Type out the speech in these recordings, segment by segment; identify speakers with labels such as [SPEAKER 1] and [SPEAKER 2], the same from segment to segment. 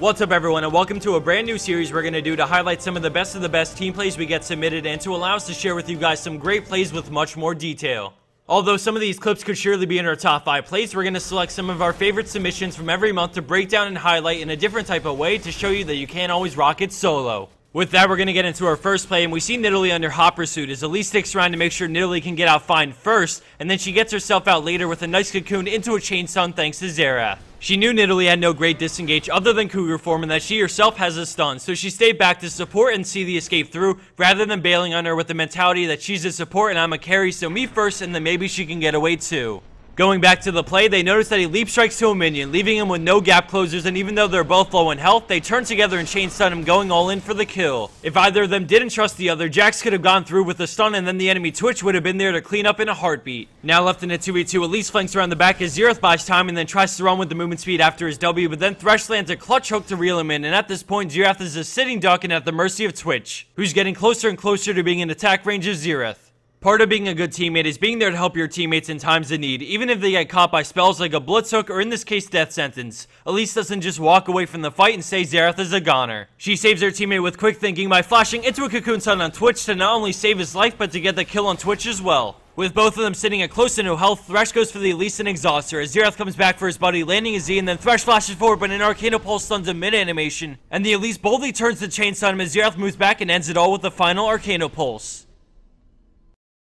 [SPEAKER 1] What's up everyone, and welcome to a brand new series we're going to do to highlight some of the best team plays we get submitted and to allow us to share with you guys some great plays with much more detail. Although some of these clips could surely be in our top 5 plays, we're going to select some of our favorite submissions from every month to break down and highlight in a different type of way to show you that you can't always rock it solo. With that, we're going to get into our first play, and we see Nidalee under hot pursuit as Elise sticks around to make sure Nidalee can get out fine first, and then she gets herself out later with a nice cocoon into a chain stun thanks to Xerath. She knew Nidalee had no great disengage other than Cougar form and that she herself has a stun, so she stayed back to support and see the escape through, rather than bailing on her with the mentality that she's a support and I'm a carry, so me first and then maybe she can get away too. Going back to the play, they notice that he leap strikes to a minion, leaving him with no gap closers, and even though they're both low in health, they turn together and chain stun him, going all in for the kill. If either of them didn't trust the other, Jax could have gone through with the stun and then the enemy Twitch would have been there to clean up in a heartbeat. Now left in a 2v2, Elise flanks around the back as Xerath buys time and then tries to run with the movement speed after his W, but then Thresh lands a clutch hook to reel him in, and at this point Xerath is a sitting duck and at the mercy of Twitch, who's getting closer and closer to being in attack range of Xerath. Part of being a good teammate is being there to help your teammates in times of need, even if they get caught by spells like a Blitz Hook or in this case Death Sentence. Elise doesn't just walk away from the fight and say Xerath is a goner. She saves her teammate with quick thinking by flashing into a cocoon stun on Twitch to not only save his life but to get the kill on Twitch as well. With both of them sitting at close to no health, Thresh goes for the Elise and exhausts her as Xerath comes back for his buddy, landing a Z, and then Thresh flashes forward but an Arcana Pulse stuns a mid-animation, and the Elise boldly turns the chain stun him as Xerath moves back and ends it all with the final Arcana Pulse.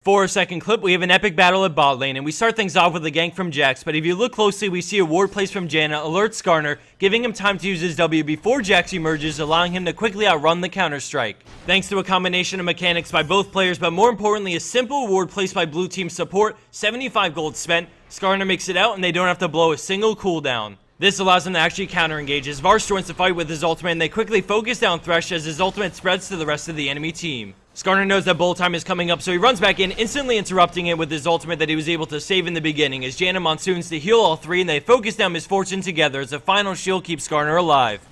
[SPEAKER 1] For our second clip, we have an epic battle at bot lane, and we start things off with a gank from Jax, but if you look closely, we see a ward placed from Janna, alerts Skarner, giving him time to use his W before Jax emerges, allowing him to quickly outrun the counter-strike. Thanks to a combination of mechanics by both players, but more importantly, a simple ward placed by blue team support, 75 gold spent, Skarner makes it out and they don't have to blow a single cooldown. This allows them to actually counter-engage as Varus joins the fight with his ultimate, and they quickly focus down Thresh as his ultimate spreads to the rest of the enemy team. Skarner knows that bolt time is coming up, so he runs back in, instantly interrupting it with his ultimate that he was able to save in the beginning, as Janna monsoons to heal all three, and they focus down Misfortune together as a final shield keeps Skarner alive.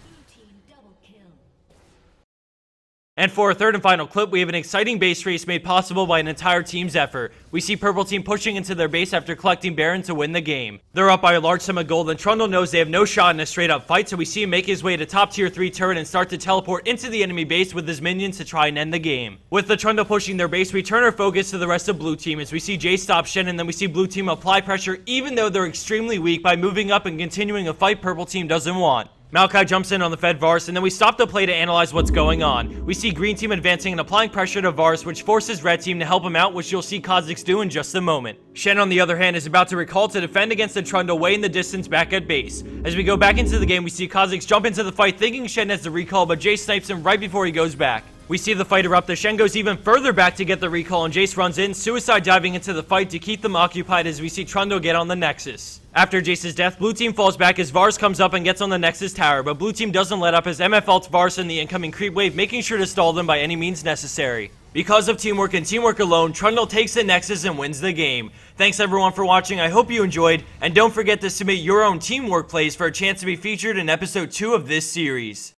[SPEAKER 1] And for our third and final clip, we have an exciting base race made possible by an entire team's effort. We see Purple Team pushing into their base after collecting Baron to win the game. They're up by a large sum of gold, and Trundle knows they have no shot in a straight up fight, so we see him make his way to top tier 3 turret and start to teleport into the enemy base with his minions to try and end the game. With the Trundle pushing their base, we turn our focus to the rest of blue team as we see Jay stop Shen, and then we see blue team apply pressure even though they're extremely weak by moving up and continuing a fight Purple Team doesn't want. Maokai jumps in on the fed Varus, and then we stop the play to analyze what's going on. We see green team advancing and applying pressure to Varus, which forces red team to help him out, which you'll see Kha'Zix do in just a moment. Shen, on the other hand, is about to recall to defend against the Trundle way in the distance back at base. As we go back into the game, we see Kha'Zix jump into the fight thinking Shen has the recall, but Jace snipes him right before he goes back. We see the fight erupt as Shen goes even further back to get the recall, and Jace runs in, suicide diving into the fight to keep them occupied as we see Trundle get on the Nexus. After Jace's death, blue team falls back as Varus comes up and gets on the Nexus tower, but blue team doesn't let up as MF ults Varus in the incoming creep wave, making sure to stall them by any means necessary. Because of teamwork and teamwork alone, Trundle takes the Nexus and wins the game. Thanks everyone for watching, I hope you enjoyed, and don't forget to submit your own teamwork plays for a chance to be featured in episode 2 of this series.